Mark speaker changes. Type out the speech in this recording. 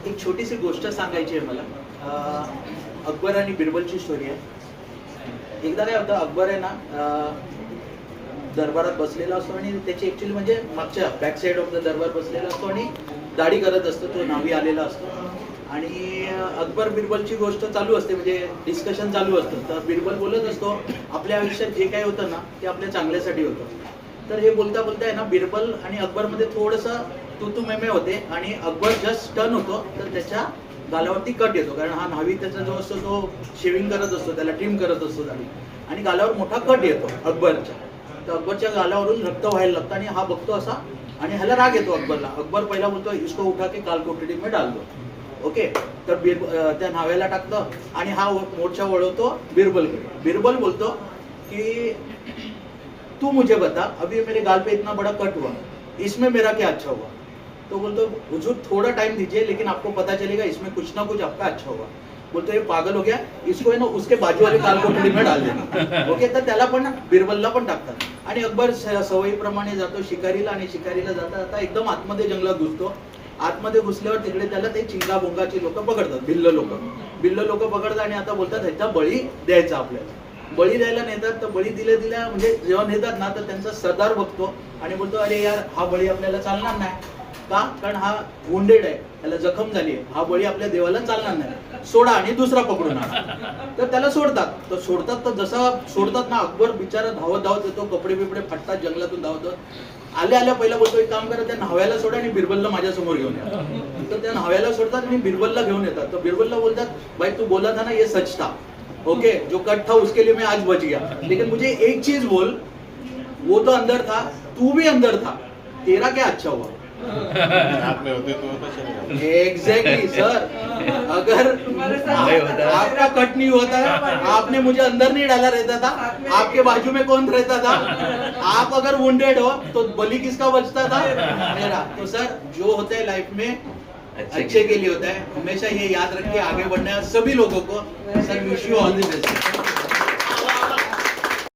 Speaker 1: एक छोटीशी गोष्ट सांगायची आहे मला. अकबर आणि बिरबलची स्टोरी आहे. एकदा काय होतं, अकबर आहे ना दरबारात बसलेला असतो आणि त्याची ऍक्च्युअली म्हणजे मागच्या बॅक साईड ऑफ द दरबार बसलेला असतो आणि दाढी करत असतो. तो न्हावी आलेला असतो आणि अकबर बिरबलची गोष्ट चालू असते, म्हणजे डिस्कशन चालू असतं. तर बिरबल बोलत असतो आपल्या आयुष्यात जे काही होतं ना ते आपल्या चांगल्यासाठी होतं. तर हे बोलता बोलता आहे ना बिरबल आणि अकबरमध्ये थोडंसं तू मेमे होते आणि अकबर जस्ट टर्न होतो तर त्याच्या गालावरती कट येतो, कारण हा न्हावी त्याचा जो असतो तो शेविंग करत असतो, त्याला ट्रिम करत असतो दाढी, आणि गालावर मोठा कट येतो अकबरच्या. तर अकबरच्या गालावरून रक्त व्हायला लागतं आणि हा बघतो असा आणि ह्याला राग येतो अकबरला. अकबर पहिला बोलतो इसको उठा के काल कोठडी में डाल दो. ओके, तर त्या न्हाव्याला टाकतं आणि हा मोर्चा वळवतो बिरबलकडे. बिरबल बोलतो की तू मुझे बता, अभी मेरे गाल पे इतना बड़ा कट हुआ, इसमें मेरा क्या अच्छा हुआ? तो बोलतो हुजूर थोड़ा टाइम दीजिए, लेकिन आपको पता चलेगा इसमें कुछ ना कुछ आपका अच्छा होगा. बोलतो ये पागल हो गया, इसको है ना उसके बाजू वाले काल कोठडी में डाल देना. ओके, तर त्याला पण बिरबलला पण टाकतात आणि अकबर सवयीप्रमाणे जातो शिकारीला आणि शिकारीला जाता जाता एकदम आतमध्ये जंगलात घुसतो. आतमध्ये घुसल्यावर तिकडे त्याला ते चिंगा बोंगाची लोक पकडतात, भिल्ल लोक पकडतात आणि आता बोलतात ह्याचा बळी द्यायचा आपल्याला. बळी द्यायला नेतात. तर बळी दिल्या म्हणजे जेव्हा नेतात ना तर त्यांचा सरदार बघतो आणि बोलतो अरे यार हा बळी आपल्याला चालणार नाही. का? कारण हा वुंडेड आहे, त्याला जखम झाली आहे, हा बळी आपल्या देवाला चालणार नाही, सोडा आणि दुसरा पकडून आणा. तर त्याला सोडतात. तर जसा सोडतात ना अकबर बिचारा धावत येतो, कपडे बिपडे फाटतात, जंगलातून धावतो. आल्या पहिला बोलतो एक काम करा, त्या न्हाव्याला सोडा आणि बिरबलला माझ्या समोर घेऊन या. तर त्या न्हाव्याला सोडतात आणि बिरबलला घेऊन येतात. तर बिरबलला बोलतात भाई तू बोला था ना ये सच था, ओके, जो कट था उसके लिए मैं आज बच गया, लेकिन मुझे एक चीज बोल, वो तो अंदर था, तू भी अंदर था, तेरा क्या अच्छा हुआ?
Speaker 2: में होते तो
Speaker 1: एग्जैक्टली सर, अगर आपका कट नहीं होता है, आपने मुझे अंदर नहीं डाला रहता था, आपके बाजू में कौन रहता था? आप अगर वुंडेड हो तो बलि किसका बचता था? मेरा. तो सर जो होता है लाइफ में अच्छे के लिए होता है, हमेशा ये याद रख के आगे बढ़ना है सभी लोगों को. Sir wish you all the best.